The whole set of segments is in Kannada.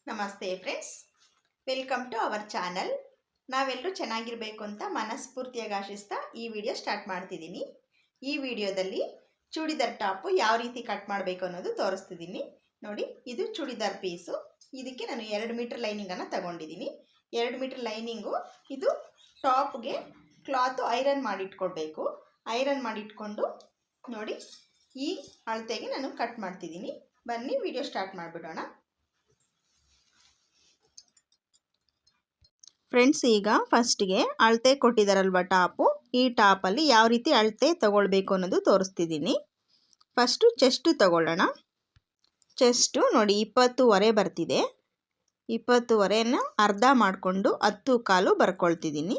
ನಮಸ್ತೆ friends, welcome to our channel. ನಾವೆಲ್ಲರೂ ಚೆನ್ನಾಗಿರಬೇಕು ಅಂತ ಮನಸ್ಫೂರ್ತಿಯಾಗಿ ಆಶಿಸ್ತಾ ಈ ವಿಡಿಯೋ ಸ್ಟಾರ್ಟ್ ಮಾಡ್ತಿದ್ದೀನಿ. ಈ ವಿಡಿಯೋದಲ್ಲಿ ಚೂಡಿದಾರ್ ಟಾಪು ಯಾವ ರೀತಿ ಕಟ್ ಮಾಡಬೇಕು ಅನ್ನೋದು ತೋರಿಸ್ತಿದ್ದೀನಿ. ನೋಡಿ, ಇದು ಚೂಡಿದಾರ್ ಪೀಸು. ಇದಕ್ಕೆ ನಾನು 2 ಮೀಟರ್ ಲೈನಿಂಗನ್ನು ತಗೊಂಡಿದ್ದೀನಿ. 2 ಮೀಟರ್ ಲೈನಿಂಗು ಇದು ಟಾಪ್ಗೆ ಕ್ಲಾತು ಐರನ್ ಮಾಡಿಟ್ಕೊಳ್ಬೇಕು. ಐರನ್ ಮಾಡಿಟ್ಕೊಂಡು ನೋಡಿ ಈ ಅಳತೆಗೆ ನಾನು ಕಟ್ ಮಾಡ್ತಿದ್ದೀನಿ. ಬನ್ನಿ ವಿಡಿಯೋ ಸ್ಟಾರ್ಟ್ ಮಾಡಿಬಿಡೋಣ. ಫ್ರೆಂಡ್ಸ್, ಈಗ ಫಸ್ಟಿಗೆ ಅಳತೆ ಕೊಟ್ಟಿದ್ದಾರಲ್ವ ಟಾಪು, ಈ ಟಾಪಲ್ಲಿ ಯಾವ ರೀತಿ ಅಳತೆ ತಗೊಳ್ಬೇಕು ಅನ್ನೋದು ತೋರಿಸ್ತಿದ್ದೀನಿ. ಫಸ್ಟು ಚೆಸ್ಟು ತಗೊಳ್ಳೋಣ. ಚೆಸ್ಟು ನೋಡಿ 20 ಬರ್ತಿದೆ. 20 ಅರ್ಧ ಮಾಡಿಕೊಂಡು 10 ಕಾಲು ಬರ್ಕೊಳ್ತಿದ್ದೀನಿ.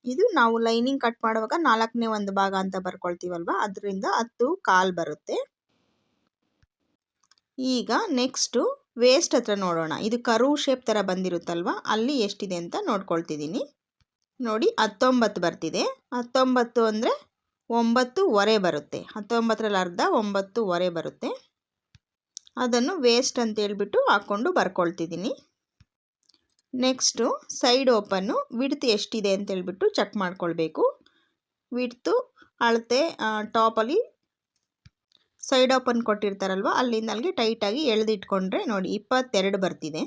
ಇದು ನಾವು ಲೈನಿಂಗ್ ಕಟ್ ಮಾಡುವಾಗ 4ನೇ ಒಂದು ಭಾಗ ಅಂತ ಬರ್ಕೊಳ್ತೀವಲ್ವ, ಅದರಿಂದ 10 ಕಾಲು ಬರುತ್ತೆ. ಈಗ ನೆಕ್ಸ್ಟು ವೇಸ್ಟ್ ಹತ್ರ ನೋಡೋಣ. ಇದು ಕರು ಶೇಪ್ ಥರ ಬಂದಿರುತ್ತಲ್ವ, ಅಲ್ಲಿ ಎಷ್ಟಿದೆ ಅಂತ ನೋಡ್ಕೊಳ್ತಿದ್ದೀನಿ. ನೋಡಿ 19 ಬರ್ತಿದೆ. 19 ಅಂದರೆ 9.25 ಬರುತ್ತೆ. 19ರಲ್ಲಿ ಅರ್ಧ 9.25 ಬರುತ್ತೆ. ಅದನ್ನು ವೇಸ್ಟ್ ಅಂತ ಹೇಳ್ಬಿಟ್ಟು ಹಾಕ್ಕೊಂಡು ಬರ್ಕೊಳ್ತಿದ್ದೀನಿ. ನೆಕ್ಸ್ಟು ಸೈಡ್ ಓಪನ್ನು ವಿಡ್ತ್ ಎಷ್ಟಿದೆ ಅಂತ ಹೇಳ್ಬಿಟ್ಟು ಚೆಕ್ ಮಾಡ್ಕೊಳ್ಬೇಕು. ವಿಡ್ತು ಅಳತೆ ಟಾಪಲ್ಲಿ ಸೈಡ್ ಓಪನ್ ಕೊಟ್ಟಿರ್ತಾರಲ್ವ, ಅಲ್ಲಿಂದ ಅಲ್ಲಿಗೆ ಟೈಟಾಗಿ ಎಳೆದಿಟ್ಕೊಂಡ್ರೆ ನೋಡಿ 22 ಬರ್ತಿದೆ.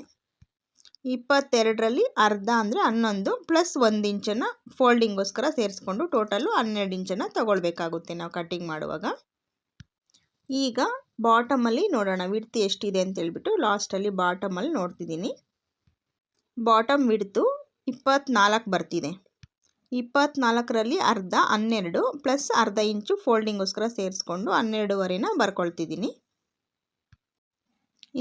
22ರಲ್ಲಿ ಅರ್ಧ ಅಂದರೆ 11 ಪ್ಲಸ್ 1 ಇಂಚನ್ನು ಫೋಲ್ಡಿಂಗೋಸ್ಕರ ಸೇರಿಸ್ಕೊಂಡು ಟೋಟಲು 12 ಇಂಚನ್ನು ತಗೊಳ್ಬೇಕಾಗುತ್ತೆ ನಾವು ಕಟ್ಟಿಂಗ್ ಮಾಡುವಾಗ. ಈಗ ಬಾಟಮಲ್ಲಿ ನೋಡೋಣ ವಿಡ್ತ್ ಎಷ್ಟಿದೆ ಅಂತ ಹೇಳ್ಬಿಟ್ಟು ಲಾಸ್ಟಲ್ಲಿ ಬಾಟಮಲ್ಲಿ ನೋಡ್ತಿದ್ದೀನಿ. ಬಾಟಮ್ ವಿಡ್ತು 24 ಬರ್ತಿದೆ. 24ರಲ್ಲಿ ಅರ್ಧ 12 ಪ್ಲಸ್ ಅರ್ಧ ಇಂಚು ಫೋಲ್ಡಿಂಗೋಸ್ಕರ ಸೇರಿಸ್ಕೊಂಡು 12.25 ಬರ್ಕೊಳ್ತಿದ್ದೀನಿ.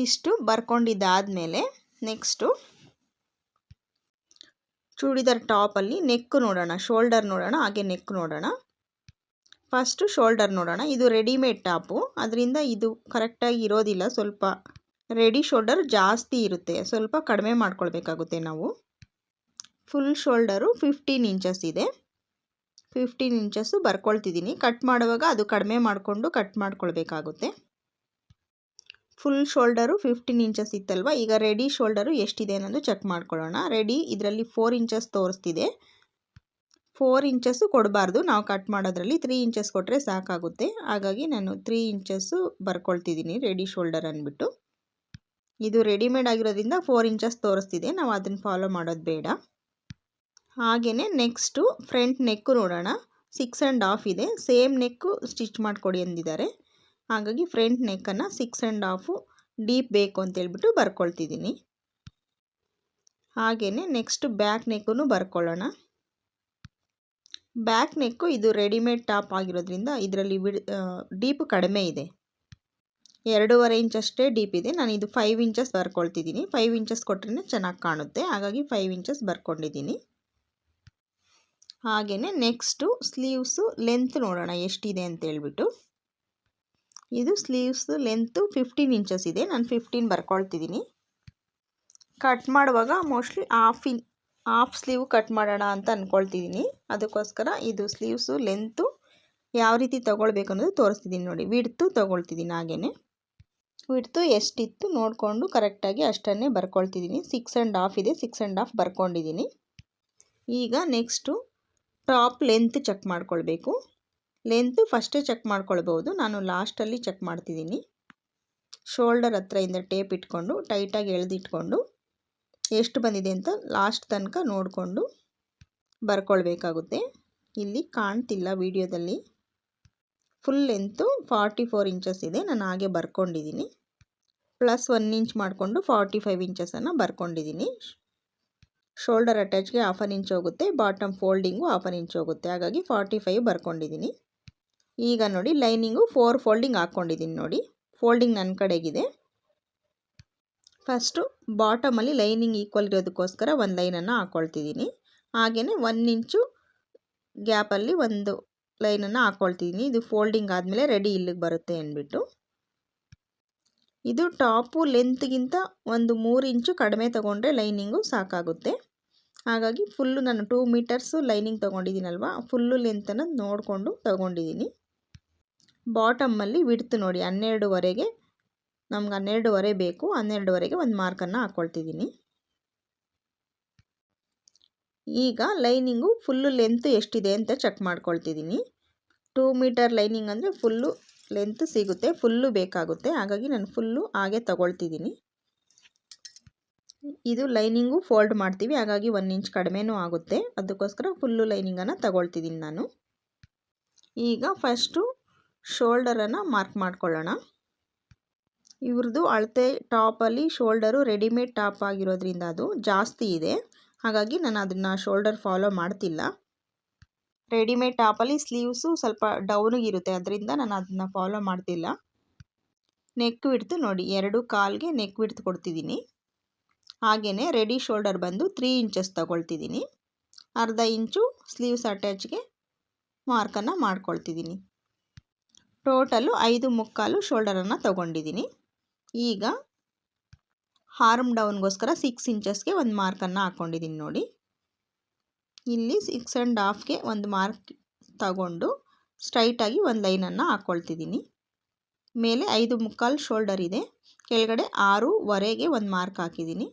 ಇಷ್ಟು ಬರ್ಕೊಂಡಿದ್ದಾದಮೇಲೆ ನೆಕ್ಸ್ಟು ಚೂಡಿದಾರ್ ಟಾಪಲ್ಲಿ ನೆಕ್ ನೋಡೋಣ, ಶೋಲ್ಡರ್ ನೋಡೋಣ, ಹಾಗೆ ನೆಕ್ ನೋಡೋಣ. ಫಸ್ಟು ಶೋಲ್ಡರ್ ನೋಡೋಣ. ಇದು ರೆಡಿಮೇಡ್ ಟಾಪು, ಅದರಿಂದ ಇದು ಕರೆಕ್ಟಾಗಿ ಇರೋದಿಲ್ಲ. ಸ್ವಲ್ಪ ರೆಡಿ ಶೋಲ್ಡರ್ ಜಾಸ್ತಿ ಇರುತ್ತೆ, ಸ್ವಲ್ಪ ಕಡಿಮೆ ಮಾಡ್ಕೊಳ್ಬೇಕಾಗುತ್ತೆ ನಾವು. ಫುಲ್ ಶೋಲ್ಡರು 15 ಇಂಚಸ್ ಇದೆ. 15 ಇಂಚಸ್ಸು ಬರ್ಕೊಳ್ತಿದ್ದೀನಿ. ಕಟ್ ಮಾಡುವಾಗ ಅದು ಕಡಿಮೆ ಮಾಡಿಕೊಂಡು ಕಟ್ ಮಾಡ್ಕೊಳ್ಬೇಕಾಗುತ್ತೆ. ಫುಲ್ ಶೋಲ್ಡರು 15 ಇಂಚಸ್ ಇತ್ತಲ್ವ, ಈಗ ರೆಡಿ ಶೋಲ್ಡರು ಎಷ್ಟಿದೆ ಅನ್ನೋದು ಚೆಕ್ ಮಾಡ್ಕೊಳ್ಳೋಣ. ರೆಡಿ ಇದರಲ್ಲಿ 4 ಇಂಚಸ್ ತೋರಿಸ್ತಿದೆ. 4 ಇಂಚಸ್ಸು ಕೊಡಬಾರ್ದು ನಾವು ಕಟ್ ಮಾಡೋದ್ರಲ್ಲಿ, 3 ಇಂಚಸ್ ಕೊಟ್ಟರೆ ಸಾಕಾಗುತ್ತೆ. ಹಾಗಾಗಿ ನಾನು 3 ಇಂಚಸ್ಸು ಬರ್ಕೊಳ್ತಿದ್ದೀನಿ ರೆಡಿ ಶೋಲ್ಡರ್ ಅಂದ್ಬಿಟ್ಟು. ಇದು ರೆಡಿಮೇಡ್ ಆಗಿರೋದ್ರಿಂದ 4 ಇಂಚಸ್ ತೋರಿಸ್ತಿದೆ, ನಾವು ಅದನ್ನು ಫಾಲೋ ಮಾಡೋದು ಬೇಡ. ಹಾಗೆಯೇ ನೆಕ್ಸ್ಟು ಫ್ರಂಟ್ ನೆಕ್ಕು ನೋಡೋಣ. 6.5 ಇದೆ. ಸೇಮ್ ನೆಕ್ಕು ಸ್ಟಿಚ್ ಮಾಡಿಕೊಡಿ ಅಂದಿದ್ದಾರೆ. ಹಾಗಾಗಿ ಫ್ರಂಟ್ ನೆಕ್ಕನ್ನು 6.5 ಡೀಪ್ ಬೇಕು ಅಂತೇಳ್ಬಿಟ್ಟು ಬರ್ಕೊಳ್ತಿದ್ದೀನಿ. ಹಾಗೆಯೇ ನೆಕ್ಸ್ಟ್ ಬ್ಯಾಕ್ ನೆಕ್ಕೂ ಬರ್ಕೊಳ್ಳೋಣ. ಬ್ಯಾಕ್ ನೆಕ್ಕು ಇದು ರೆಡಿಮೇಡ್ ಟಾಪ್ ಆಗಿರೋದ್ರಿಂದ ಇದರಲ್ಲಿ ಡೀಪ್ ಕಡಿಮೆ ಇದೆ. 2.5 ಇಂಚಷ್ಟೇ ಡೀಪ್ ಇದೆ. ನಾನು ಇದು 5 ಇಂಚಸ್ ಬರ್ಕೊಳ್ತಿದ್ದೀನಿ. 5 ಇಂಚಸ್ ಕೊಟ್ಟರೆ ಚೆನ್ನಾಗಿ ಕಾಣುತ್ತೆ, ಹಾಗಾಗಿ 5 ಇಂಚಸ್ ಬರ್ಕೊಂಡಿದ್ದೀನಿ. ಹಾಗೆಯೇ ನೆಕ್ಸ್ಟು ಸ್ಲೀವ್ಸು ಲೆಂತ್ ನೋಡೋಣ ಎಷ್ಟಿದೆ ಅಂತೇಳ್ಬಿಟ್ಟು. ಇದು ಸ್ಲೀವ್ಸು ಲೆಂತು 15 ಇಂಚಸ್ ಇದೆ. ನಾನು 15 ಬರ್ಕೊಳ್ತಿದ್ದೀನಿ. ಕಟ್ ಮಾಡುವಾಗ ಮೋಸ್ಟ್ಲಿ ಹಾಫ್ ಸ್ಲೀವ್ ಕಟ್ ಮಾಡೋಣ ಅಂತ ಅಂದ್ಕೊಳ್ತಿದ್ದೀನಿ. ಅದಕ್ಕೋಸ್ಕರ ಇದು ಸ್ಲೀವ್ಸು ಲೆಂತು ಯಾವ ರೀತಿ ತೊಗೊಳ್ಬೇಕು ಅನ್ನೋದು ತೋರಿಸ್ತಿದ್ದೀನಿ. ನೋಡಿ, ವಿಡ್ತು ತೊಗೊಳ್ತಿದ್ದೀನಿ. ಹಾಗೆಯೇ ವಿಡ್ತು ಎಷ್ಟಿತ್ತು ನೋಡಿಕೊಂಡು ಕರೆಕ್ಟಾಗಿ ಅಷ್ಟನ್ನೇ ಬರ್ಕೊಳ್ತಿದ್ದೀನಿ. 6.5 ಇದೆ, 6.5 ಬರ್ಕೊಂಡಿದ್ದೀನಿ. ಈಗ ನೆಕ್ಸ್ಟು ಟಾಪ್ ಲೆಂತ್ ಚೆಕ್ ಮಾಡ್ಕೊಳ್ಬೇಕು. ಲೆಂತು ಫಸ್ಟೇ ಚೆಕ್ ಮಾಡ್ಕೊಳ್ಬೋದು, ನಾನು ಲಾಸ್ಟಲ್ಲಿ ಚೆಕ್ ಮಾಡ್ತಿದ್ದೀನಿ. ಶೋಲ್ಡರ್ ಹತ್ರದಿಂದ ಟೇಪ್ ಇಟ್ಕೊಂಡು ಟೈಟಾಗಿ ಎಳೆದಿಟ್ಕೊಂಡು ಎಷ್ಟು ಬಂದಿದೆ ಅಂತ ಲಾಸ್ಟ್ ತನಕ ನೋಡಿಕೊಂಡು ಬರ್ಕೊಳ್ಬೇಕಾಗುತ್ತೆ. ಇಲ್ಲಿ ಕಾಣ್ತಿಲ್ಲ ವಿಡಿಯೋದಲ್ಲಿ. ಫುಲ್ ಲೆಂತು 44 ಇಂಚಸ್ ಇದೆ. ನಾನು ಹಾಗೆ ಬರ್ಕೊಂಡಿದ್ದೀನಿ. ಪ್ಲಸ್ 1 ಇಂಚ್ ಮಾಡಿಕೊಂಡು 45 ಇಂಚಸನ್ನು ಬರ್ಕೊಂಡಿದ್ದೀನಿ. ಶೋಲ್ಡರ್ ಅಟ್ಯಾಚ್ಗೆ 1/2 ಇಂಚ್ ಹೋಗುತ್ತೆ, ಬಾಟಮ್ ಫೋಲ್ಡಿಂಗು 1/2 ಇಂಚ್ ಹೋಗುತ್ತೆ, ಹಾಗಾಗಿ 45 ಬರ್ಕೊಂಡಿದ್ದೀನಿ. ಈಗ ನೋಡಿ ಲೈನಿಂಗು 4 ಫೋಲ್ಡಿಂಗ್ ಹಾಕ್ಕೊಂಡಿದ್ದೀನಿ. ನೋಡಿ, ಫೋಲ್ಡಿಂಗ್ ನನ್ನ ಕಡೆಗಿದೆ. ಫಸ್ಟು ಬಾಟಮಲ್ಲಿ ಲೈನಿಂಗ್ ಈಕ್ವಲ್ ಇರೋದಕ್ಕೋಸ್ಕರ ಒಂದು ಲೈನನ್ನು ಹಾಕ್ಕೊಳ್ತಿದ್ದೀನಿ. ಹಾಗೆಯೇ 1 ಇಂಚು ಗ್ಯಾಪಲ್ಲಿ ಒಂದು ಲೈನನ್ನು ಹಾಕ್ಕೊಳ್ತಿದ್ದೀನಿ. ಇದು ಫೋಲ್ಡಿಂಗ್ ಆದಮೇಲೆ ರೆಡಿ ಇಲ್ಲಿಗೆ ಬರುತ್ತೆ ಅಂದ್ಬಿಟ್ಟು. ಇದು ಟಾಪು ಲೆಂತ್ಗಿಂತ ಒಂದು 3 ಇಂಚು ಕಡಿಮೆ ತೊಗೊಂಡ್ರೆ ಲೈನಿಂಗು ಸಾಕಾಗುತ್ತೆ. ಹಾಗಾಗಿ ಫುಲ್ಲು ನಾನು 2 ಮೀಟರ್ಸು ಲೈನಿಂಗ್ ತೊಗೊಂಡಿದ್ದೀನಲ್ವ, ಫುಲ್ಲು ಲೆಂತನ್ನು ನೋಡಿಕೊಂಡು ತೊಗೊಂಡಿದ್ದೀನಿ. ಬಾಟಮಲ್ಲಿ ವಿಡ್ತ್ ನೋಡಿ 12ವರೆಗೆ ನಮ್ಗೆ 12.5 ಬೇಕು, 12.5ಗೆ ಒಂದು ಮಾರ್ಕನ್ನು ಹಾಕ್ಕೊಳ್ತಿದ್ದೀನಿ. ಈಗ ಲೈನಿಂಗು ಫುಲ್ಲು ಲೆಂತ್ ಎಷ್ಟಿದೆ ಅಂತ ಚೆಕ್ ಮಾಡ್ಕೊಳ್ತಿದ್ದೀನಿ. 2 ಮೀಟರ್ ಲೈನಿಂಗ್ ಅಂದರೆ ಫುಲ್ಲು ಲೆಂತ್ ಸಿಗುತ್ತೆ, ಫುಲ್ಲು ಬೇಕಾಗುತ್ತೆ. ಹಾಗಾಗಿ ನಾನು ಫುಲ್ಲು ಹಾಗೆ ತಗೊಳ್ತಿದ್ದೀನಿ. ಇದು ಲೈನಿಂಗು ಫೋಲ್ಡ್ ಮಾಡ್ತೀವಿ, ಹಾಗಾಗಿ 1 ಇಂಚ್ ಕಡಿಮೆನೂ ಆಗುತ್ತೆ. ಅದಕ್ಕೋಸ್ಕರ ಫುಲ್ಲು ಲೈನಿಂಗನ್ನು ತಗೊಳ್ತಿದ್ದೀನಿ ನಾನು. ಈಗ ಫಸ್ಟು ಶೋಲ್ಡರನ್ನು ಮಾರ್ಕ್ ಮಾಡ್ಕೊಳ್ಳೋಣ. ಇವ್ರದ್ದು ಅಳತೆ ಟಾಪಲ್ಲಿ ಶೋಲ್ಡರು ರೆಡಿಮೇಡ್ ಟಾಪ್ ಆಗಿರೋದ್ರಿಂದ ಅದು ಜಾಸ್ತಿ ಇದೆ, ಹಾಗಾಗಿ ನಾನು ಅದನ್ನು ಶೋಲ್ಡರ್ ಫಾಲೋ ಮಾಡ್ತಿಲ್ಲ. ರೆಡಿಮೇಡ್ ಟಾಪಲ್ಲಿ ಸ್ಲೀವ್ಸು ಸ್ವಲ್ಪ ಡೌನಿಗಿರುತ್ತೆ, ಅದರಿಂದ ನಾನು ಅದನ್ನು ಫಾಲೋ ಮಾಡ್ತಿಲ್ಲ. ನೆಕ್ ವಿಡ್ತ್ ನೋಡಿ, 2 ಕಾಲ್ಗೆ ನೆಕ್ ವಿಡ್ತ್ ಕೊಡ್ತಿದ್ದೀನಿ. ಹಾಗೆಯೇ ರೆಡಿ ಶೋಲ್ಡರ್ ಬಂದು 3 ಇಂಚಸ್ ತಗೊಳ್ತಿದ್ದೀನಿ. ಅರ್ಧ ಇಂಚು ಸ್ಲೀವ್ಸ್ ಅಟ್ಯಾಚ್ಗೆ ಮಾರ್ಕನ್ನು ಮಾಡ್ಕೊಳ್ತಿದ್ದೀನಿ. ಟೋಟಲು 5.75 ಶೋಲ್ಡರನ್ನು ತಗೊಂಡಿದ್ದೀನಿ. ಈಗ ಆರ್ಮ್ ಡೌನ್ಗೋಸ್ಕರ 6 ಇಂಚಸ್ಗೆ ಒಂದು ಮಾರ್ಕನ್ನು ಹಾಕ್ಕೊಂಡಿದ್ದೀನಿ ನೋಡಿ. ಇಲ್ಲಿ 6.5ಗೆ ಒಂದು ಮಾರ್ಕ್ ತಗೊಂಡು ಸ್ಟ್ರೈಟಾಗಿ ಒಂದು ಲೈನನ್ನು ಹಾಕ್ಕೊಳ್ತಿದ್ದೀನಿ. ಮೇಲೆ 5.75 ಶೋಲ್ಡರ್ ಇದೆ, ಕೆಳಗಡೆ 6.25ಗೆ ಒಂದು ಮಾರ್ಕ್ ಹಾಕಿದ್ದೀನಿ.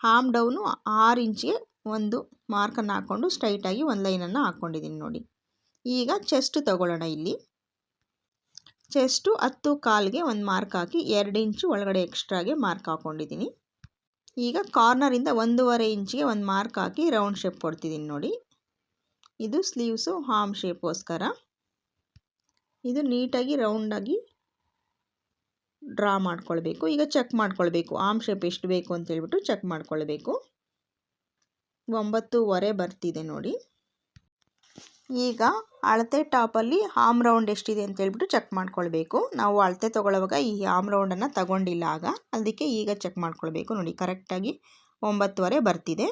ಆರ್ಮ್ ಡೌನು 6 ಇಂಚ್ಗೆ ಒಂದು ಮಾರ್ಕನ್ನು ಹಾಕ್ಕೊಂಡು ಸ್ಟ್ರೈಟಾಗಿ ಒಂದು ಲೈನನ್ನು ಹಾಕ್ಕೊಂಡಿದ್ದೀನಿ ನೋಡಿ. ಈಗ ಚೆಸ್ಟ್ ತಗೊಳ್ಳೋಣ. ಇಲ್ಲಿ ಚೆಸ್ಟು 10.25ಗೆ ಒಂದು ಮಾರ್ಕ್ ಹಾಕಿ 2 ಇಂಚು ಒಳಗಡೆ ಎಕ್ಸ್ಟ್ರಾಗೆ ಮಾರ್ಕ್ ಹಾಕ್ಕೊಂಡಿದ್ದೀನಿ. ಈಗ ಕಾರ್ನರಿಂದ 1.5 ಇಂಚ್ಗೆ ಒಂದು ಮಾರ್ಕ್ ಹಾಕಿ ರೌಂಡ್ ಶೇಪ್ ಕೊಡ್ತಿದ್ದೀನಿ ನೋಡಿ. ಇದು ಸ್ಲೀವ್ಸು ಆರ್ಮ್ ಶೇಪ್ಗೋಸ್ಕರ. ಇದು ನೀಟಾಗಿ ರೌಂಡಾಗಿ ಡ್ರಾ ಮಾಡ್ಕೊಳ್ಬೇಕು. ಈಗ ಚೆಕ್ ಮಾಡ್ಕೊಳ್ಬೇಕು ಆರ್ಮ್ ಶೇಪ್ ಎಷ್ಟು ಬೇಕು ಅಂತೇಳ್ಬಿಟ್ಟು ಚೆಕ್ ಮಾಡ್ಕೊಳ್ಬೇಕು. 9.25 ಬರ್ತಿದೆ ನೋಡಿ. ಈಗ ಅಳತೆ ಟಾಪಲ್ಲಿ ಆರ್ಮ್ ರೌಂಡ್ ಎಷ್ಟಿದೆ ಅಂತೇಳ್ಬಿಟ್ಟು ಚೆಕ್ ಮಾಡ್ಕೊಳ್ಬೇಕು. ನಾವು ಅಳತೆ ತೊಗೊಳ್ಳುವಾಗ ಈ ಆರ್ಮ್ ರೌಂಡನ್ನು ತಗೊಂಡಿಲ್ಲ ಆಗ, ಅದಕ್ಕೆ ಈಗ ಚೆಕ್ ಮಾಡ್ಕೊಳ್ಬೇಕು ನೋಡಿ. ಕರೆಕ್ಟಾಗಿ 9.25 ಬರ್ತಿದೆ.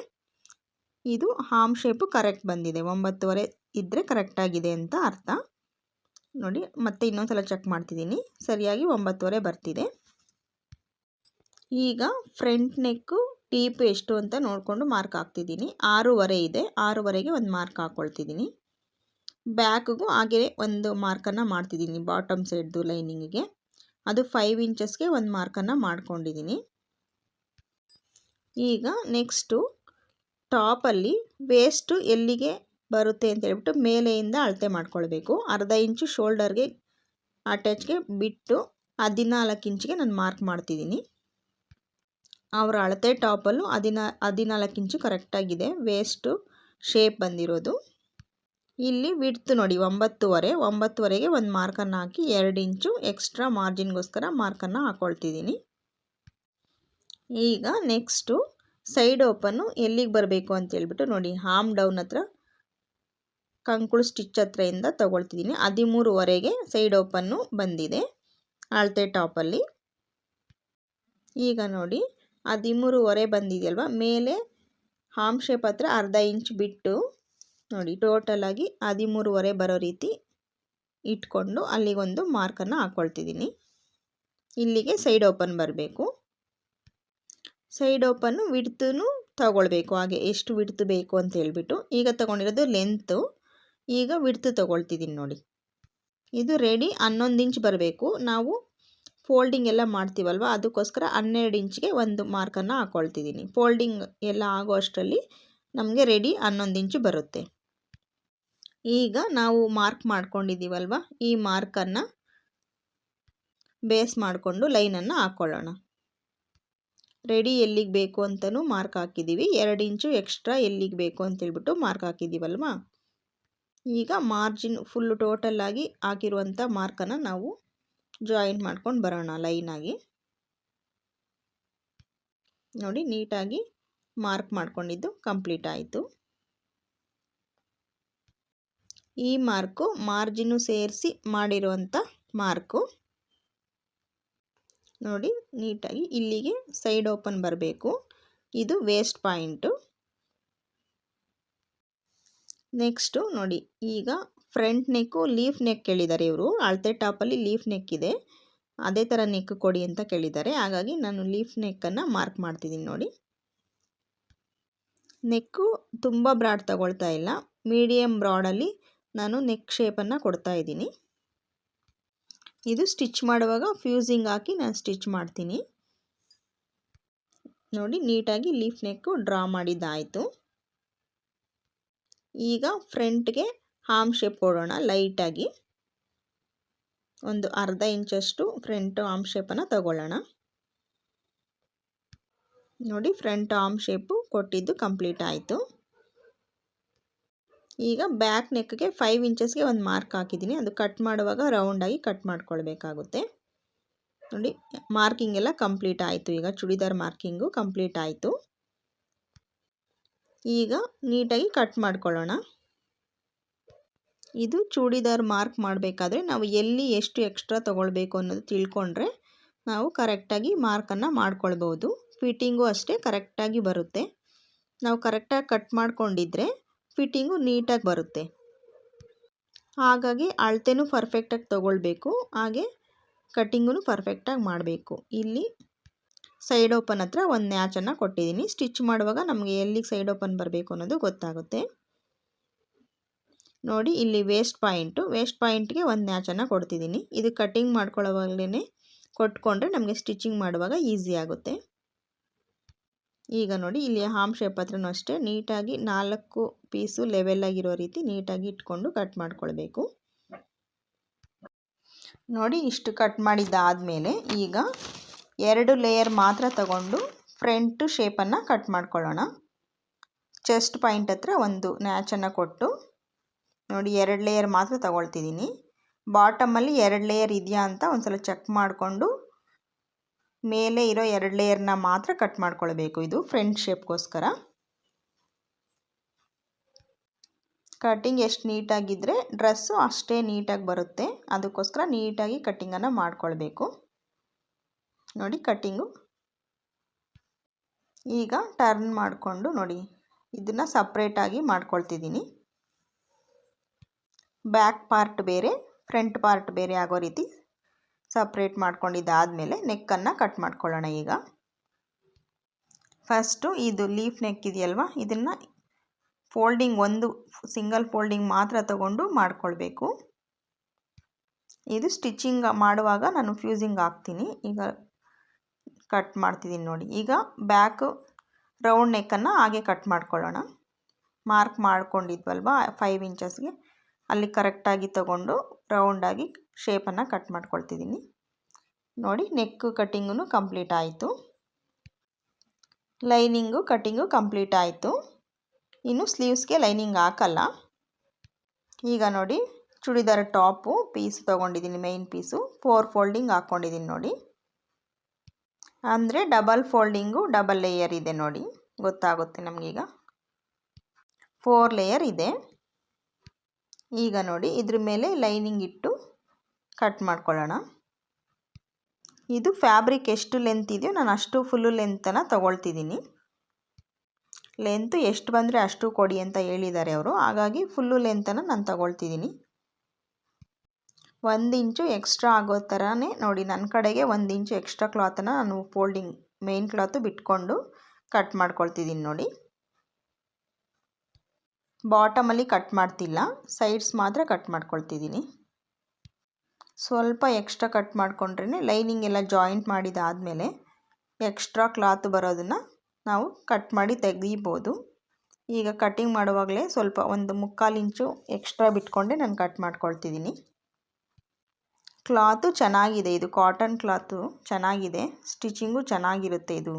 ಇದು ಆರ್ಮ್ ಶೇಪು ಕರೆಕ್ಟ್ ಬಂದಿದೆ. 9.25 ಇದ್ದರೆ ಕರೆಕ್ಟಾಗಿದೆ ಅಂತ ಅರ್ಥ ನೋಡಿ. ಮತ್ತೆ ಇನ್ನೊಂದು ಸಲ ಚೆಕ್ ಮಾಡ್ತಿದ್ದೀನಿ, ಸರಿಯಾಗಿ 9.25 ಬರ್ತಿದೆ. ಈಗ ಫ್ರಂಟ್ ನೆಕ್ಕು ಡೀಪ್ ಎಷ್ಟು ಅಂತ ನೋಡಿಕೊಂಡು ಮಾರ್ಕ್ ಹಾಕ್ತಿದ್ದೀನಿ. 6.25 ಇದೆ, 6.25ಗೆ ಒಂದು ಮಾರ್ಕ್ ಹಾಕ್ಕೊಳ್ತಿದ್ದೀನಿ. ಬ್ಯಾಕ್ಗೂ ಹಾಗೆ ಒಂದು ಮಾರ್ಕನ್ನು ಮಾಡ್ತಿದ್ದೀನಿ ಬಾಟಮ್ ಸೈಡ್ದು ಲೈನಿಂಗಿಗೆ. ಅದು 5 ಇಂಚಸ್ಗೆ ಒಂದು ಮಾರ್ಕನ್ನು ಮಾಡ್ಕೊಂಡಿದ್ದೀನಿ. ಈಗ ನೆಕ್ಸ್ಟು ಟಾಪಲ್ಲಿ ವೇಸ್ಟು ಎಲ್ಲಿಗೆ ಬರುತ್ತೆ ಅಂತ ಹೇಳ್ಬಿಟ್ಟು ಮೇಲೆಯಿಂದ ಅಳತೆ ಮಾಡ್ಕೊಳ್ಬೇಕು. ಅರ್ಧ ಇಂಚು ಶೋಲ್ಡರ್ಗೆ ಅಟ್ಯಾಚ್ಗೆ ಬಿಟ್ಟು 14 ಇಂಚಿಗೆ ನಾನು ಮಾರ್ಕ್ ಮಾಡ್ತಿದ್ದೀನಿ. ಅವರ ಅಳತೆ ಟಾಪಲ್ಲೂ 14 ಇಂಚು ಕರೆಕ್ಟಾಗಿದೆ ವೇಸ್ಟು ಶೇಪ್ ಬಂದಿರೋದು. ಇಲ್ಲಿ ವಿಡ್ತ್ ನೋಡಿ 9.25ಗೆ ಒಂದು ಮಾರ್ಕನ್ನು ಹಾಕಿ 2 ಇಂಚು ಎಕ್ಸ್ಟ್ರಾ ಮಾರ್ಜಿನ್ಗೋಸ್ಕರ ಮಾರ್ಕನ್ನು ಹಾಕ್ಕೊಳ್ತಿದ್ದೀನಿ. ಈಗ ನೆಕ್ಸ್ಟು ಸೈಡ್ ಓಪನ್ನು ಎಲ್ಲಿಗೆ ಬರಬೇಕು ಅಂತೇಳ್ಬಿಟ್ಟು ನೋಡಿ, ಆರ್ಮ್ ಡೌನ್ ಹತ್ರ ಕಂಕುಳು ಸ್ಟಿಚ್ ಹತ್ರದಿಂದ ತಗೊಳ್ತಿದ್ದೀನಿ. 13.25ಗೆ ಸೈಡ್ ಓಪನ್ನು ಬಂದಿದೆ ಅಳತೆ ಟಾಪಲ್ಲಿ. ಈಗ ನೋಡಿ 13.25 ಬಂದಿದೆಯಲ್ವ, ಮೇಲೆ ಆರ್ಮ್ ಶೇಪ್ ಹತ್ರ ಅರ್ಧ ಇಂಚ್ ಬಿಟ್ಟು ನೋಡಿ ಟೋಟಲಾಗಿ 13.25 ಬರೋ ರೀತಿ ಇಟ್ಕೊಂಡು ಅಲ್ಲಿಗೊಂದು ಮಾರ್ಕನ್ನು ಹಾಕ್ಕೊಳ್ತಿದ್ದೀನಿ. ಇಲ್ಲಿಗೆ ಸೈಡ್ ಓಪನ್ ಬರಬೇಕು. ಸೈಡ್ ಓಪನ್ನು ವಿಡ್ತೂ ತಗೊಳ್ಬೇಕು, ಹಾಗೆ ಎಷ್ಟು ವಿಡ್ತ್ ಬೇಕು ಅಂತ ಹೇಳ್ಬಿಟ್ಟು. ಈಗ ತಗೊಂಡಿರೋದು ಲೆಂತು, ಈಗ ವಿಡ್ತ್ ತಗೊಳ್ತಿದ್ದೀನಿ ನೋಡಿ. ಇದು ರೆಡಿ 11 ಇಂಚ್ ಬರಬೇಕು. ನಾವು ಫೋಲ್ಡಿಂಗ್ ಎಲ್ಲ ಮಾಡ್ತೀವಲ್ವ, ಅದಕ್ಕೋಸ್ಕರ 12 ಇಂಚ್ಗೆ ಒಂದು ಮಾರ್ಕನ್ನು ಹಾಕ್ಕೊಳ್ತಿದ್ದೀನಿ. ಫೋಲ್ಡಿಂಗ್ ಎಲ್ಲ ಆಗೋ ಅಷ್ಟರಲ್ಲಿ ನಮಗೆ ರೆಡಿ 11 ಇಂಚು ಬರುತ್ತೆ. ಈಗ ನಾವು ಮಾರ್ಕ್ ಮಾಡ್ಕೊಂಡಿದ್ದೀವಲ್ವ, ಈ ಮಾರ್ಕನ್ನು ಬೇಸ್ ಮಾಡಿಕೊಂಡು ಲೈನನ್ನು ಹಾಕ್ಕೊಳ್ಳೋಣ. ರೆಡಿ ಎಲ್ಲಿಗೆ ಬೇಕು ಅಂತಲೂ ಮಾರ್ಕ್ ಹಾಕಿದ್ದೀವಿ, 2 ಇಂಚು ಎಕ್ಸ್ಟ್ರಾ ಎಲ್ಲಿಗೆ ಬೇಕು ಅಂತೇಳ್ಬಿಟ್ಟು ಮಾರ್ಕ್ ಹಾಕಿದ್ದೀವಲ್ವ. ಈಗ ಮಾರ್ಜಿನ್ ಫುಲ್ಲು ಟೋಟಲಾಗಿ ಹಾಕಿರುವಂಥ ಮಾರ್ಕನ್ನು ನಾವು ಜಾಯಿಂಟ್ ಮಾಡ್ಕೊಂಡು ಬರೋಣ ಲೈನಾಗಿ. ನೋಡಿ ನೀಟಾಗಿ ಮಾರ್ಕ್ ಮಾಡ್ಕೊಂಡಿದ್ದು ಕಂಪ್ಲೀಟ್ ಆಯಿತು. ಈ ಮಾರ್ಕು ಮಾರ್ಜಿನು ಸೇರಿಸಿ ಮಾಡಿರುವಂಥ ಮಾರ್ಕು ನೋಡಿ. ನೀಟಾಗಿ ಇಲ್ಲಿಗೆ ಸೈಡ್ ಓಪನ್ ಬರಬೇಕು. ಇದು ವೇಸ್ಟ್ ಪಾಯಿಂಟು. ನೆಕ್ಸ್ಟು ನೋಡಿ, ಈಗ ಫ್ರಂಟ್ ನೆಕ್ಕು ಲೀಫ್ ನೆಕ್ ಕೇಳಿದ್ದಾರೆ ಇವರು. ಅಳತೆ ಟಾಪಲ್ಲಿ ಲೀಫ್ ನೆಕ್ ಇದೆ, ಅದೇ ಥರ ನೆಕ್ ಕೊಡಿ ಅಂತ ಕೇಳಿದ್ದಾರೆ. ಹಾಗಾಗಿ ನಾನು ಲೀಫ್ ನೆಕ್ಕನ್ನು ಮಾರ್ಕ್ ಮಾಡ್ತಿದ್ದೀನಿ ನೋಡಿ. ನೆಕ್ಕು ತುಂಬ ಬ್ರಾಡ್ ತಗೊಳ್ತಾ ಇಲ್ಲ, ಮೀಡಿಯಮ್ ಬ್ರಾಡಲ್ಲಿ ನಾನು ನೆಕ್ ಶೇಪನ್ನು ಕೊಡ್ತಾ ಇದ್ದೀನಿ. ಇದು ಸ್ಟಿಚ್ ಮಾಡುವಾಗ ಫ್ಯೂಸಿಂಗ್ ಹಾಕಿ ನಾನು ಸ್ಟಿಚ್ ಮಾಡ್ತೀನಿ. ನೋಡಿ ನೀಟಾಗಿ ಲೀಫ್ ನೆಕ್ಕು ಡ್ರಾ ಮಾಡಿದ್ದಾಯಿತು. ಈಗ ಫ್ರಂಟ್ಗೆ ಆರ್ಮ್ ಶೇಪ್ ಕೊಡೋಣ. ಲೈಟಾಗಿ ಒಂದು ಅರ್ಧ ಇಂಚಷ್ಟು ಫ್ರಂಟ್ ಆರ್ಮ್ ಶೇಪನ್ನು ತಗೊಳ್ಳೋಣ. ನೋಡಿ ಫ್ರಂಟ್ ಆರ್ಮ್ ಶೇಪು ಕೊಟ್ಟಿದ್ದು ಕಂಪ್ಲೀಟ್ ಆಯಿತು. ಈಗ ಬ್ಯಾಕ್ ನೆಕ್ಗೆ 5 ಇಂಚಸ್ಗೆ ಒಂದು ಮಾರ್ಕ್ ಹಾಕಿದ್ದೀನಿ. ಅದು ಕಟ್ ಮಾಡುವಾಗ ರೌಂಡಾಗಿ ಕಟ್ ಮಾಡ್ಕೊಳ್ಬೇಕಾಗುತ್ತೆ. ನೋಡಿ ಮಾರ್ಕಿಂಗ್ ಎಲ್ಲ ಕಂಪ್ಲೀಟ್ ಆಯಿತು. ಈಗ ಚೂಡಿದಾರ್ ಮಾರ್ಕಿಂಗು ಕಂಪ್ಲೀಟ್ ಆಯಿತು. ಈಗ ನೀಟಾಗಿ ಕಟ್ ಮಾಡ್ಕೊಳ್ಳೋಣ. ಇದು ಚೂಡಿದಾರ್ ಮಾರ್ಕ್ ಮಾಡಬೇಕಾದ್ರೆ ನಾವು ಎಲ್ಲಿ ಎಷ್ಟು ಎಕ್ಸ್ಟ್ರಾ ತೊಗೊಳ್ಬೇಕು ಅನ್ನೋದು ತಿಳ್ಕೊಂಡ್ರೆ ನಾವು ಕರೆಕ್ಟಾಗಿ ಮಾರ್ಕನ್ನು ಮಾಡ್ಕೊಳ್ಬೋದು. ಫಿಟ್ಟಿಂಗು ಅಷ್ಟೇ ಕರೆಕ್ಟಾಗಿ ಬರುತ್ತೆ. ನಾವು ಕರೆಕ್ಟಾಗಿ ಕಟ್ ಮಾಡ್ಕೊಂಡಿದ್ರೆ ಫಿಟ್ಟಿಂಗು ನೀಟಾಗಿ ಬರುತ್ತೆ. ಹಾಗಾಗಿ ಅಳತೆನೂ ಪರ್ಫೆಕ್ಟಾಗಿ ತೊಗೊಳ್ಬೇಕು, ಹಾಗೆ ಕಟ್ಟಿಂಗೂ ಪರ್ಫೆಕ್ಟಾಗಿ ಮಾಡಬೇಕು. ಇಲ್ಲಿ ಸೈಡ್ ಓಪನ್ ಹತ್ರ ಒಂದು ನ್ಯಾಚನ್ನು ಕೊಟ್ಟಿದ್ದೀನಿ. ಸ್ಟಿಚ್ ಮಾಡುವಾಗ ನಮಗೆ ಎಲ್ಲಿಗೆ ಸೈಡ್ ಓಪನ್ ಬರಬೇಕು ಅನ್ನೋದು ಗೊತ್ತಾಗುತ್ತೆ. ನೋಡಿ ಇಲ್ಲಿ ವೇಸ್ಟ್ ಪಾಯಿಂಟ್ಗೆ ಒಂದು ನ್ಯಾಚನ್ನು ಕೊಡ್ತಿದ್ದೀನಿ. ಇದು ಕಟ್ಟಿಂಗ್ ಮಾಡ್ಕೊಳ್ಳೋವಾಗಲೇ ಕೊಟ್ಕೊಂಡ್ರೆ ನಮಗೆ ಸ್ಟಿಚಿಂಗ್ ಮಾಡುವಾಗ ಈಸಿ ಆಗುತ್ತೆ. ಈಗ ನೋಡಿ ಇಲ್ಲಿ ಆರ್ಮ್ ಶೇಪ್ ಹತ್ರನೂ ಅಷ್ಟೇ ನೀಟಾಗಿ 4 ಪೀಸು ಲೆವೆಲಾಗಿರೋ ರೀತಿ ನೀಟಾಗಿ ಇಟ್ಕೊಂಡು ಕಟ್ ಮಾಡ್ಕೊಳ್ಬೇಕು. ನೋಡಿ ಇಷ್ಟು ಕಟ್ ಮಾಡಿದ್ದಾದಮೇಲೆ ಈಗ 2 ಲೇಯರ್ ಮಾತ್ರ ತಗೊಂಡು ಫ್ರಂಟ್ ಶೇಪನ್ನು ಕಟ್ ಮಾಡ್ಕೊಳ್ಳೋಣ. ಚೆಸ್ಟ್ ಪಾಯಿಂಟ್ ಹತ್ರ ಒಂದು ನ್ಯಾಚನ್ನು ಕೊಟ್ಟು ನೋಡಿ 2 ಲೇಯರ್ ಮಾತ್ರ ತಗೊಳ್ತಿದ್ದೀನಿ. ಬಾಟಮಲ್ಲಿ 2 ಲೇಯರ್ ಇದೆಯಾ ಅಂತ ಒಂದು ಸಲ ಚೆಕ್ ಮಾಡಿಕೊಂಡು ಮೇಲೆ ಇರೋ 2 ಲೇಯರ್ನ ಮಾತ್ರ ಕಟ್ ಮಾಡ್ಕೊಳ್ಬೇಕು. ಇದು ಫ್ರಂಟ್ ಶೇಪ್ಗೋಸ್ಕರ. ಕಟ್ಟಿಂಗ್ ಎಷ್ಟು ನೀಟಾಗಿದ್ದರೆ ಡ್ರೆಸ್ಸು ಅಷ್ಟೇ ನೀಟಾಗಿ ಬರುತ್ತೆ. ಅದಕ್ಕೋಸ್ಕರ ನೀಟಾಗಿ ಕಟ್ಟಿಂಗನ್ನು ಮಾಡ್ಕೊಳ್ಬೇಕು. ನೋಡಿ ಕಟ್ಟಿಂಗು ಈಗ ಟರ್ನ್ ಮಾಡಿಕೊಂಡು ನೋಡಿ ಇದನ್ನು ಸಪ್ರೇಟಾಗಿ ಮಾಡ್ಕೊಳ್ತಿದ್ದೀನಿ. ಬ್ಯಾಕ್ ಪಾರ್ಟ್ ಬೇರೆ ಫ್ರಂಟ್ ಪಾರ್ಟ್ ಬೇರೆ ಆಗೋ ರೀತಿ ಸಪ್ರೇಟ್ ಮಾಡ್ಕೊಂಡಿದ್ದಾದಮೇಲೆ ನೆಕ್ಕನ್ನು ಕಟ್ ಮಾಡ್ಕೊಳ್ಳೋಣ. ಈಗ ಫಸ್ಟು ಇದು ಲೀಫ್ ನೆಕ್ ಇದೆಯಲ್ವ, ಇದನ್ನು ಫೋಲ್ಡಿಂಗ್ ಒಂದು ಸಿಂಗಲ್ ಫೋಲ್ಡಿಂಗ್ ಮಾತ್ರ ತಗೊಂಡು ಮಾಡ್ಕೊಳ್ಬೇಕು. ಇದು ಸ್ಟಿಚಿಂಗ್ ಮಾಡುವಾಗ ನಾನು ಫ್ಯೂಸಿಂಗ್ ಹಾಕ್ತೀನಿ. ಈಗ ಕಟ್ ಮಾಡ್ತಿದ್ದೀನಿ ನೋಡಿ. ಈಗ ಬ್ಯಾಕ್ ರೌಂಡ್ ನೆಕ್ಕನ್ನು ಹಾಗೆ ಕಟ್ ಮಾಡ್ಕೊಳ್ಳೋಣ. ಮಾರ್ಕ್ ಮಾಡ್ಕೊಂಡಿದ್ವಲ್ವ 5 ಇಂಚಸ್ಗೆ ಅಲ್ಲಿ ಕರೆಕ್ಟಾಗಿ ತಗೊಂಡು ರೌಂಡಾಗಿ ಶೇಪನ್ನು ಕಟ್ ಮಾಡ್ಕೊಳ್ತಿದ್ದೀನಿ. ನೋಡಿ ನೆಕ್ ಕಟ್ಟಿಂಗೂ ಕಂಪ್ಲೀಟ್ ಆಯಿತು. ಲೈನಿಂಗು ಕಟ್ಟಿಂಗು ಕಂಪ್ಲೀಟ್ ಆಯಿತು. ಇನ್ನು ಸ್ಲೀವ್ಸ್ಗೆ ಲೈನಿಂಗ್ ಹಾಕಲ್ಲ. ಈಗ ನೋಡಿ ಚೂಡಿದಾರ ಟಾಪು ಪೀಸ್ ತೊಗೊಂಡಿದ್ದೀನಿ. ಮೇನ್ ಪೀಸು 4 ಫೋಲ್ಡಿಂಗ್ ಹಾಕ್ಕೊಂಡಿದ್ದೀನಿ ನೋಡಿ. ಅಂದರೆ ಡಬಲ್ ಫೋಲ್ಡಿಂಗು ಡಬಲ್ ಲೇಯರ್ ಇದೆ ನೋಡಿ, ಗೊತ್ತಾಗುತ್ತೆ ನಮಗೀಗ 4 ಲೇಯರ್ ಇದೆ. ಈಗ ನೋಡಿ ಇದ್ರ ಮೇಲೆ ಲೈನಿಂಗ್ ಇಟ್ಟು ಕಟ್ ಮಾಡ್ಕೊಳ್ಳೋಣ. ಇದು ಫ್ಯಾಬ್ರಿಕ್ ಎಷ್ಟು ಲೆಂತ್ ಇದೆಯೋ ನಾನು ಅಷ್ಟು ಫುಲ್ಲು ಲೆಂತನ್ನು ತೊಗೊಳ್ತಿದ್ದೀನಿ. ಲೆಂತು ಎಷ್ಟು ಬಂದರೆ ಅಷ್ಟು ಕೊಡಿ ಅಂತ ಹೇಳಿದ್ದಾರೆ ಅವರು, ಹಾಗಾಗಿ ಫುಲ್ಲು ಲೆಂತನ್ನು ನಾನು ತಗೊಳ್ತಿದ್ದೀನಿ. 1 ಇಂಚು ಎಕ್ಸ್ಟ್ರಾ ಆಗೋ ಥರನೇ ನೋಡಿ ನನ್ನ ಕಡೆಗೆ 1 ಇಂಚು ಎಕ್ಸ್ಟ್ರಾ ಕ್ಲಾತನ್ನು ನಾನು ಫೋಲ್ಡಿಂಗ್ ಮೇನ್ ಕ್ಲಾತು ಬಿಟ್ಕೊಂಡು ಕಟ್ ಮಾಡ್ಕೊಳ್ತಿದ್ದೀನಿ ನೋಡಿ. ಬಾಟಮಲ್ಲಿ ಕಟ್ ಮಾಡ್ತಿಲ್ಲ, ಸೈಡ್ಸ್ ಮಾತ್ರ ಕಟ್ ಮಾಡ್ಕೊಳ್ತಿದ್ದೀನಿ. ಸ್ವಲ್ಪ ಎಕ್ಸ್ಟ್ರಾ ಕಟ್ ಮಾಡಿಕೊಂಡ್ರೆ ಲೈನಿಂಗ್ ಎಲ್ಲ ಜಾಯಿಂಟ್ ಮಾಡಿದಾದಮೇಲೆ ಎಕ್ಸ್ಟ್ರಾ ಕ್ಲಾತ್ ಬರೋದನ್ನು ನಾವು ಕಟ್ ಮಾಡಿ ತೆಗಿಬೋದು. ಈಗ ಕಟ್ಟಿಂಗ್ ಮಾಡುವಾಗಲೇ ಸ್ವಲ್ಪ ಒಂದು 3/4 ಇಂಚು ಎಕ್ಸ್ಟ್ರಾ ಬಿಟ್ಕೊಂಡೆ ನಾನು ಕಟ್ ಮಾಡ್ಕೊಳ್ತಿದ್ದೀನಿ. ಕ್ಲಾತು ಚೆನ್ನಾಗಿದೆ, ಇದು ಕಾಟನ್ ಕ್ಲಾತು ಚೆನ್ನಾಗಿದೆ, ಸ್ಟಿಚಿಂಗು ಚೆನ್ನಾಗಿರುತ್ತೆ. ಇದು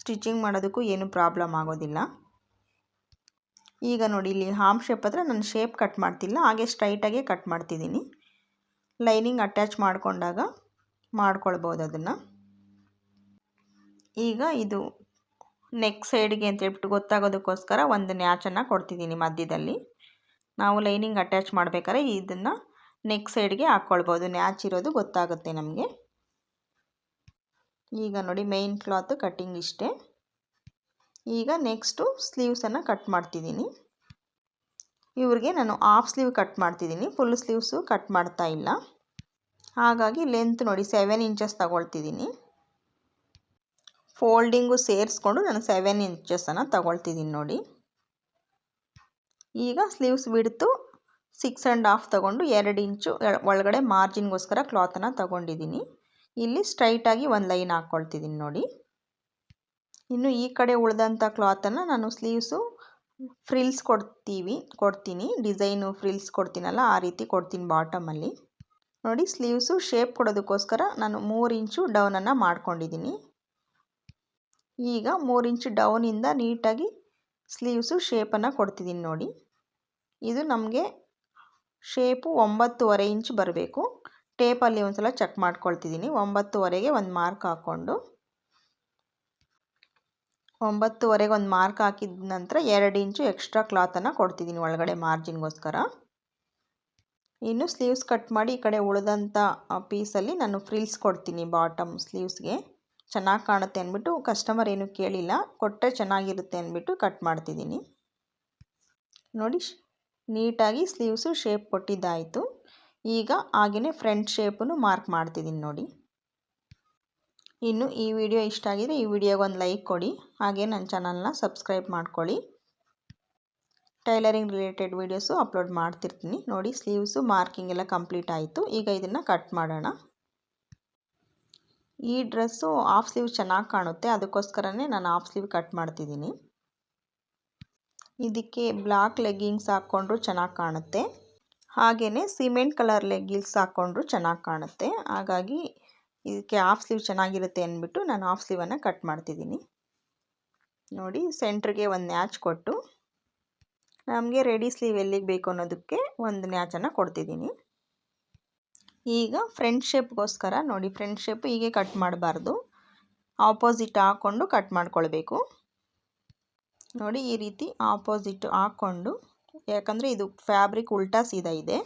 ಸ್ಟಿಚಿಂಗ್ ಮಾಡೋದಕ್ಕೂ ಏನು ಪ್ರಾಬ್ಲಮ್ ಆಗೋದಿಲ್ಲ. ಈಗ ನೋಡಿ ಇಲ್ಲಿ ಆರ್ಮ್ ಶೇಪ್ ಹತ್ರ ನಾನು ಶೇಪ್ ಕಟ್ ಮಾಡ್ತಿಲ್ಲ, ಹಾಗೆ ಸ್ಟ್ರೈಟಾಗೆ ಕಟ್ ಮಾಡ್ತಿದ್ದೀನಿ. ಲೈನಿಂಗ್ ಅಟ್ಯಾಚ್ ಮಾಡಿಕೊಂಡಾಗ ಮಾಡ್ಕೊಳ್ಬೋದು ಅದನ್ನು. ಈಗ ಇದು ನೆಕ್ ಸೈಡ್ಗೆ ಅಂತ ಹೇಳ್ಬಿಟ್ಟು ಗೊತ್ತಾಗೋದಕ್ಕೋಸ್ಕರ ಒಂದು ನ್ಯಾಚನ್ನು ಕೊಡ್ತಿದ್ದೀನಿ ಮಧ್ಯದಲ್ಲಿ. ನಾವು ಲೈನಿಂಗ್ ಅಟ್ಯಾಚ್ ಮಾಡಬೇಕಾದ್ರೆ ಇದನ್ನು ನೆಕ್ ಸೈಡ್ಗೆ ಹಾಕ್ಕೊಳ್ಬೋದು, ನ್ಯಾಚ್ ಇರೋದು ಗೊತ್ತಾಗುತ್ತೆ ನಮಗೆ. ಈಗ ನೋಡಿ ಮೇನ್ ಕ್ಲಾತು ಕಟ್ಟಿಂಗ್ ಇಷ್ಟೇ. ಈಗ ನೆಕ್ಸ್ಟು ಸ್ಲೀವ್ಸನ್ನು ಕಟ್ ಮಾಡ್ತಿದ್ದೀನಿ. ಇವ್ರಿಗೆ ನಾನು ಹಾಫ್ ಸ್ಲೀವ್ ಕಟ್ ಮಾಡ್ತಿದ್ದೀನಿ, ಫುಲ್ ಸ್ಲೀವ್ಸು ಕಟ್ ಮಾಡ್ತಾ ಇಲ್ಲ. ಹಾಗಾಗಿ ಲೆಂತ್ ನೋಡಿ 7 ಇಂಚಸ್ ತಗೊಳ್ತಿದ್ದೀನಿ. ಫೋಲ್ಡಿಂಗು ಸೇರಿಸ್ಕೊಂಡು ನಾನು 7 ಇಂಚಸನ್ನು ತಗೊಳ್ತಿದ್ದೀನಿ ನೋಡಿ. ಈಗ ಸ್ಲೀವ್ಸ್ ಬಿಡ್ತು 6.5 ತಗೊಂಡು 2 ಇಂಚು ಒಳಗಡೆ ಮಾರ್ಜಿನ್ಗೋಸ್ಕರ ಕ್ಲಾತನ್ನು ತಗೊಂಡಿದ್ದೀನಿ. ಇಲ್ಲಿ ಸ್ಟ್ರೈಟಾಗಿ ಒಂದು ಲೈನ್ ಹಾಕ್ಕೊಳ್ತಿದ್ದೀನಿ ನೋಡಿ. ಇನ್ನು ಈ ಕಡೆ ಉಳಿದಂಥ ಕ್ಲಾತನ್ನು ನಾನು ಸ್ಲೀವ್ಸು ಫ್ರಿಲ್ಸ್ ಕೊಡ್ತೀನಿ, ಡಿಸೈನು ಫ್ರಿಲ್ಸ್ ಕೊಡ್ತೀನಲ್ಲ ಆ ರೀತಿ ಕೊಡ್ತೀನಿ ಬಾಟಮಲ್ಲಿ. ನೋಡಿ ಸ್ಲೀವ್ಸು ಶೇಪ್ ಕೊಡೋದಕ್ಕೋಸ್ಕರ ನಾನು 3 ಇಂಚು ಡೌನನ್ನು ಮಾಡ್ಕೊಂಡಿದ್ದೀನಿ. ಈಗ 3 ಇಂಚು ಡೌನಿಂದ ನೀಟಾಗಿ ಸ್ಲೀವ್ಸು ಶೇಪನ್ನು ಕೊಡ್ತಿದ್ದೀನಿ ನೋಡಿ. ಇದು ನಮಗೆ ಶೇಪು 9.5 ಇಂಚ್ ಬರಬೇಕು. ಟೇಪಲ್ಲಿ ಒಂದು ಸಲ ಚೆಕ್ ಮಾಡ್ಕೊಳ್ತಿದ್ದೀನಿ. 9.5ಗೆ ಒಂದು ಮಾರ್ಕ್ ಹಾಕ್ಕೊಂಡು 9.5ಗೆ ಒಂದು ಮಾರ್ಕ್ ಹಾಕಿದ ನಂತರ 2 ಇಂಚು ಎಕ್ಸ್ಟ್ರಾ ಕ್ಲಾತನ್ನು ಕೊಡ್ತಿದ್ದೀನಿ ಒಳಗಡೆ ಮಾರ್ಜಿನ್ಗೋಸ್ಕರ. ಇನ್ನು ಸ್ಲೀವ್ಸ್ ಕಟ್ ಮಾಡಿ ಈ ಕಡೆ ಉಳಿದಂಥ ಪೀಸಲ್ಲಿ ನಾನು ಫ್ರಿಲ್ಸ್ ಕೊಡ್ತೀನಿ ಬಾಟಮ್ ಸ್ಲೀವ್ಸ್ಗೆ. ಚೆನ್ನಾಗಿ ಕಾಣುತ್ತೆ ಅಂದ್ಬಿಟ್ಟು ಕಸ್ಟಮರ್ ಏನೂ ಕೇಳಿಲ್ಲ, ಕೊಟ್ಟರೆ ಚೆನ್ನಾಗಿರುತ್ತೆ ಅಂದ್ಬಿಟ್ಟು ಕಟ್ ಮಾಡ್ತಿದ್ದೀನಿ ನೋಡಿ. ನೀಟಾಗಿ ಸ್ಲೀವ್ಸು ಶೇಪ್ ಕೊಟ್ಟಿದ್ದಾಯಿತು. ಈಗ ಹಾಗೆಯೇ ಫ್ರಂಟ್ ಶೇಪನ್ನು ಮಾರ್ಕ್ ಮಾಡ್ತಿದ್ದೀನಿ ನೋಡಿ. ಇನ್ನು ಈ ವಿಡಿಯೋ ಇಷ್ಟ ಆಗಿದೆ ಈ ವಿಡಿಯೋಗೆ ಒಂದು ಲೈಕ್ ಕೊಡಿ, ಹಾಗೆ ನನ್ನ ಚಾನಲ್ನ ಸಬ್ಸ್ಕ್ರೈಬ್ ಮಾಡ್ಕೊಳ್ಳಿ. ಟೈಲರಿಂಗ್ ರಿಲೇಟೆಡ್ ವೀಡಿಯೋಸು ಅಪ್ಲೋಡ್ ಮಾಡ್ತಿರ್ತೀನಿ ನೋಡಿ. ಸ್ಲೀವ್ಸು ಮಾರ್ಕಿಂಗ್ ಎಲ್ಲ ಕಂಪ್ಲೀಟ್ ಆಯಿತು. ಈಗ ಇದನ್ನು ಕಟ್ ಮಾಡೋಣ. ಈ ಡ್ರೆಸ್ಸು ಹಾಫ್ ಸ್ಲೀವ್ ಚೆನ್ನಾಗಿ ಕಾಣುತ್ತೆ, ಅದಕ್ಕೋಸ್ಕರನೇ ನಾನು ಹಾಫ್ ಸ್ಲೀವ್ ಕಟ್ ಮಾಡ್ತಿದ್ದೀನಿ. ಇದಕ್ಕೆ ಬ್ಲ್ಯಾಕ್ ಲೆಗ್ಗಿಂಗ್ಸ್ ಹಾಕ್ಕೊಂಡ್ರು ಚೆನ್ನಾಗಿ ಕಾಣುತ್ತೆ, ಹಾಗೆಯೇ ಸಿಮೆಂಟ್ ಕಲರ್ ಲೆಗ್ಗಿಂಗ್ಸ್ ಹಾಕ್ಕೊಂಡ್ರು ಚೆನ್ನಾಗಿ ಕಾಣುತ್ತೆ. ಹಾಗಾಗಿ ಇದಕ್ಕೆ ಹಾಫ್ ಸ್ಲೀವ್ ಚೆನ್ನಾಗಿರುತ್ತೆ ಅಂದ್ಬಿಟ್ಟು ನಾನು ಹಾಫ್ ಸ್ಲೀವನ್ನು ಕಟ್ ಮಾಡ್ತಿದ್ದೀನಿ ನೋಡಿ. ಸೆಂಟ್ರಿಗೆ ಒಂದು ನ್ಯಾಚ್ ಕೊಟ್ಟು ನಮಗೆ ರೆಡಿ ಸ್ಲೀವ್ ಎಲ್ಲಿಗೆ ಬೇಕು ಅನ್ನೋದಕ್ಕೆ ಒಂದು ನ್ಯಾಚನ್ನು ಕೊಡ್ತಿದ್ದೀನಿ. ಈಗ ಫ್ರಂಟ್ ಶೇಪ್ಗೋಸ್ಕರ ನೋಡಿ, ಫ್ರಂಟ್ ಶೇಪ್ ಹೀಗೆ ಕಟ್ ಮಾಡಬಾರ್ದು, ಆಪೋಸಿಟ್ ಹಾಕ್ಕೊಂಡು ಕಟ್ ಮಾಡ್ಕೊಳ್ಬೇಕು ನೋಡಿ. ಈ ರೀತಿ ಆಪೋಸಿಟ್ ಹಾಕ್ಕೊಂಡು, ಯಾಕಂದರೆ ಇದು ಫ್ಯಾಬ್ರಿಕ್ ಉಲ್ಟಾ ಸೀದಾ ಇದೆ,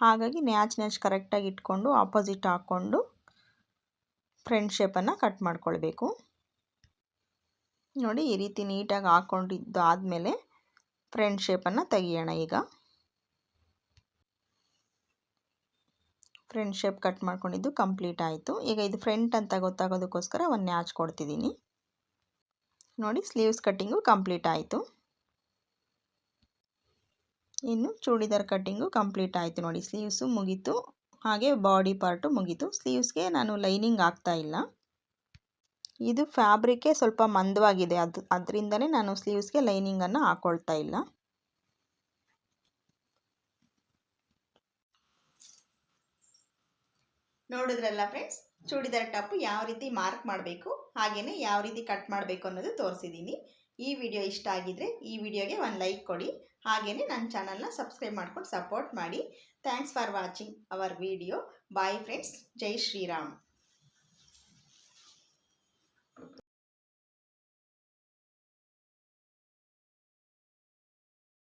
ಹಾಗಾಗಿ ನ್ಯಾಚ್ ಕರೆಕ್ಟಾಗಿ ಇಟ್ಕೊಂಡು ಆಪೋಸಿಟ್ ಹಾಕ್ಕೊಂಡು ಫ್ರಂಟ್ ಶೇಪನ್ನು ಕಟ್ ಮಾಡ್ಕೊಳ್ಬೇಕು ನೋಡಿ. ಈ ರೀತಿ ನೀಟಾಗಿ ಹಾಕ್ಕೊಂಡಿದ್ದು ಆದಮೇಲೆ ಫ್ರಂಟ್ ಶೇಪನ್ನು ತೆಗಿಯೋಣ. ಈಗ ಫ್ರಂಟ್ ಶೇಪ್ ಕಟ್ ಮಾಡ್ಕೊಂಡಿದ್ದು ಕಂಪ್ಲೀಟ್ ಆಯಿತು. ಈಗ ಇದು ಫ್ರಂಟ್ ಅಂತ ಗೊತ್ತಾಗೋದಕ್ಕೋಸ್ಕರ ಒಂದು ನ್ಯಾಚ್ ಕೊಡ್ತಿದ್ದೀನಿ ನೋಡಿ. ಸ್ಲೀವ್ಸ್ ಕಟ್ಟಿಂಗು ಕಂಪ್ಲೀಟ್ ಆಯಿತು. ಇನ್ನು ಚೂಡಿದಾರ್ ಕಟ್ಟಿಂಗು ಕಂಪ್ಲೀಟ್ ಆಯಿತು ನೋಡಿ. ಸ್ಲೀವ್ಸು ಮುಗೀತು, ಹಾಗೆ ಬಾಡಿ ಪಾರ್ಟು ಮುಗೀತು. ಸ್ಲೀವ್ಸ್ಗೆ ನಾನು ಲೈನಿಂಗ್ ಹಾಕ್ತಾ ಇಲ್ಲ, ಇದು ಫ್ಯಾಬ್ರಿಕ್ಕೇ ಸ್ವಲ್ಪ ಮಂದವಾಗಿದೆ, ಅದರಿಂದನೇ ನಾನು ಸ್ಲೀವ್ಸ್ಗೆ ಲೈನಿಂಗನ್ನು ಹಾಕ್ಕೊಳ್ತಾ ಇಲ್ಲ. ನೋಡಿದ್ರಲ್ಲ ಫ್ರೆಂಡ್ಸ್, ಚೂಡಿದಾರ್ ಟಾಪು ಯಾವ ರೀತಿ ಮಾರ್ಕ್ ಮಾಡಬೇಕು, ಹಾಗೆಯೇ ಯಾವ ರೀತಿ ಕಟ್ ಮಾಡಬೇಕು ಅನ್ನೋದು ತೋರಿಸಿದ್ದೀನಿ. ಈ ವಿಡಿಯೋ ಇಷ್ಟ ಆಗಿದ್ರೆ ಈ ವಿಡಿಯೋಗೆ ಒಂದು ಲೈಕ್ ಕೊಡಿ, ಹಾಗೆಯೇ ನನ್ನ ಚಾನಲ್ನ ಸಬ್ಸ್ಕ್ರೈಬ್ ಮಾಡ್ಕೊಂಡು ಸಪೋರ್ಟ್ ಮಾಡಿ. Thanks for watching our video. Bye friends, ಜೈ ಶ್ರೀರಾಮ್.